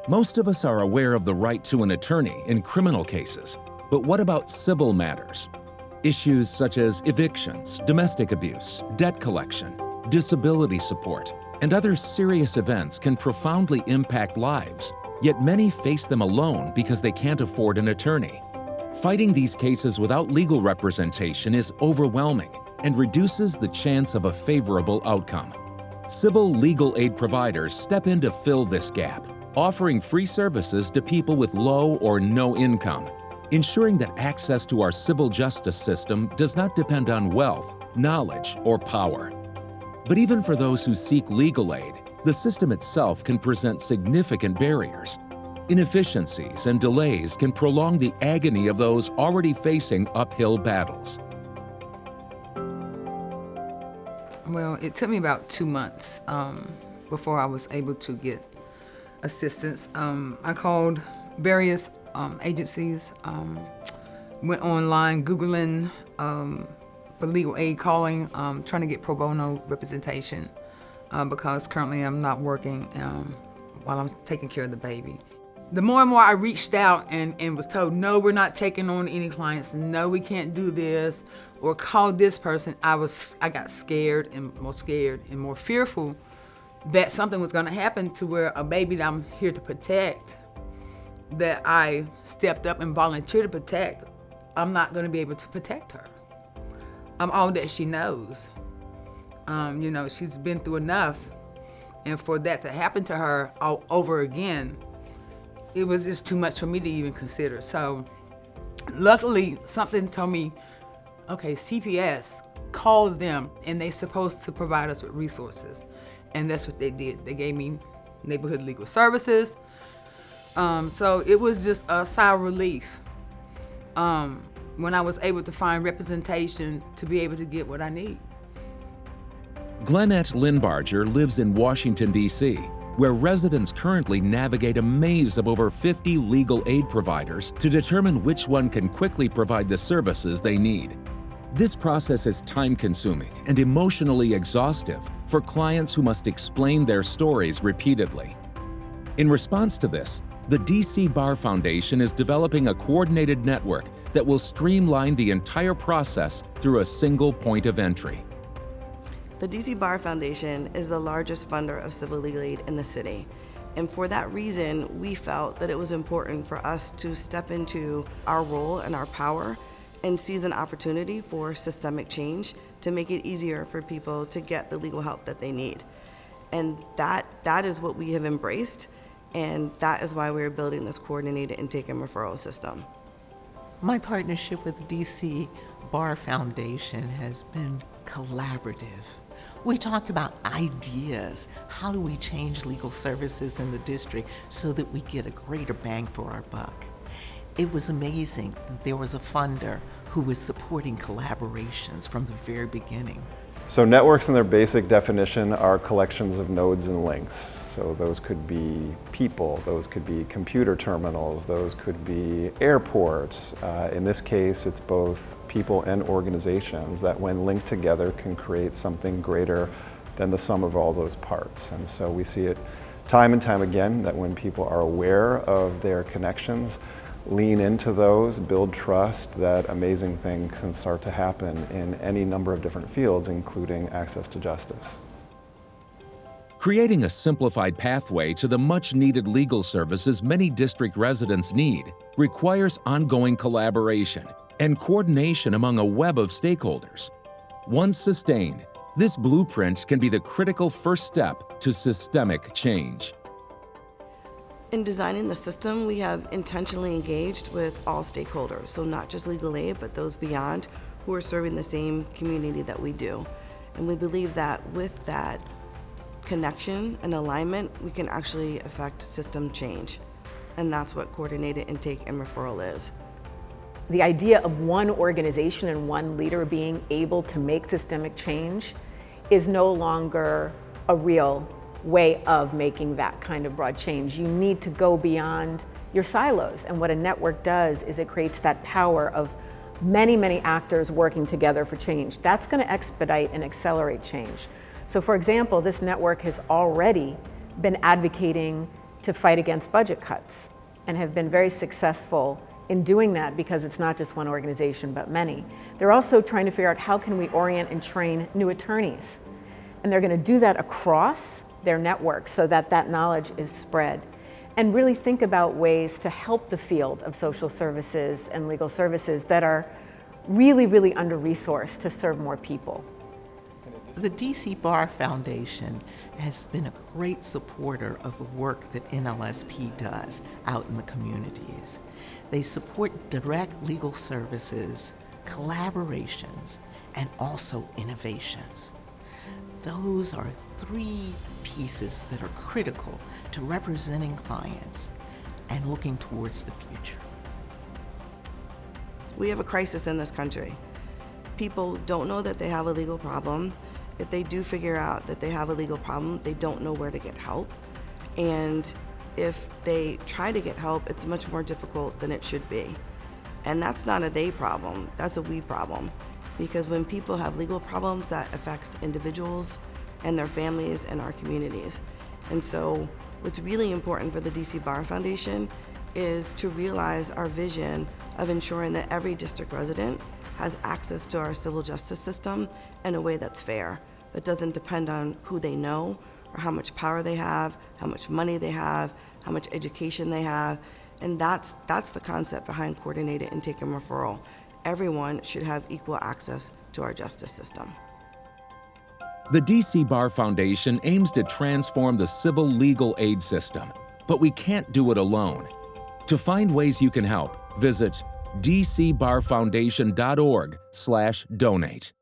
Most of us are aware of the right to an attorney in criminal cases, but what about civil matters? Issues such as evictions, domestic abuse, debt collection, disability support, and other serious events can profoundly impact lives, yet many face them alone because they can't afford an attorney. Fighting these cases without legal representation is overwhelming and reduces the chance of a favorable outcome. Civil legal aid providers step in to fill this gap, offering free services to people with low or no income, ensuring that access to our civil justice system does not depend on wealth, knowledge, or power. But even for those who seek legal aid, the system itself can present significant barriers. Inefficiencies and delays can prolong the agony of those already facing uphill battles. Well, it took me about 2 months before I was able to get assistance. I called various agencies, went online Googling for legal aid, calling, trying to get pro bono representation because currently I'm not working while I'm taking care of the baby. The more and more I reached out and was told, no, we're not taking on any clients, no, we can't do this, or call this person, I got scared and more fearful that something was gonna happen to where a baby that I'm here to protect, that I stepped up and volunteered to protect, I'm not gonna be able to protect her. I'm all that she knows. She's been through enough, and for that to happen to her all over again, it was just too much for me to even consider. So luckily, something told me, okay, CPS, call them, and they're supposed to provide us with resources. And that's what they did. They gave me neighborhood legal services. So it was just a sigh of relief when I was able to find representation to be able to get what I need. Glenette Lindbarger lives in Washington, D.C., where residents currently navigate a maze of over 50 legal aid providers to determine which one can quickly provide the services they need. This process is time-consuming and emotionally exhaustive for clients who must explain their stories repeatedly. In response to this, the DC Bar Foundation is developing a coordinated network that will streamline the entire process through a single point of entry. The DC Bar Foundation is the largest funder of civil legal aid in the city. And for that reason, we felt that it was important for us to step into our role and our power and seize an opportunity for systemic change to make it easier for people to get the legal help that they need. And that is what we have embraced, and that is why we're building this coordinated intake and referral system. My partnership with DC Bar Foundation has been collaborative. We talked about ideas. How do we change legal services in the district so that we get a greater bang for our buck? It was amazing that there was a funder who was supporting collaborations from the very beginning. So networks in their basic definition are collections of nodes and links. So those could be people, those could be computer terminals, those could be airports. In this case, it's both people and organizations that when linked together can create something greater than the sum of all those parts. And so we see it time and time again that when people are aware of their connections, lean into those, build trust, that amazing things can start to happen in any number of different fields, including access to justice. Creating a simplified pathway to the much-needed legal services many district residents need requires ongoing collaboration and coordination among a web of stakeholders. Once sustained, this blueprint can be the critical first step to systemic change. In designing the system, we have intentionally engaged with all stakeholders, so not just legal aid, but those beyond who are serving the same community that we do. And we believe that with that connection and alignment, we can actually affect system change. And that's what coordinated intake and referral is. The idea of one organization and one leader being able to make systemic change is no longer a real way of making that kind of broad change. You need to go beyond your silos. And what a network does is it creates that power of many, many actors working together for change. That's going to expedite and accelerate change. So for example, this network has already been advocating to fight against budget cuts and have been very successful in doing that because it's not just one organization but many. They're also trying to figure out how can we orient and train new attorneys. And they're going to do that across their network so that that knowledge is spread. And really think about ways to help the field of social services and legal services that are really, really under-resourced to serve more people. The DC Bar Foundation has been a great supporter of the work that NLSP does out in the communities. They support direct legal services, collaborations, and also innovations. Those are three pieces that are critical to representing clients and looking towards the future. We have a crisis in this country. People don't know that they have a legal problem. If they do figure out that they have a legal problem, they don't know where to get help. And if they try to get help, it's much more difficult than it should be. And that's not a they problem, that's a we problem. Because when people have legal problems, that affects individuals and their families and our communities. And so what's really important for the DC Bar Foundation is to realize our vision of ensuring that every district resident has access to our civil justice system in a way that's fair, that doesn't depend on who they know or how much power they have, how much money they have, how much education they have. And that's the concept behind coordinated intake and referral. Everyone should have equal access to our justice system. The DC Bar Foundation aims to transform the civil legal aid system, but we can't do it alone. To find ways you can help, visit dcbarfoundation.org/donate.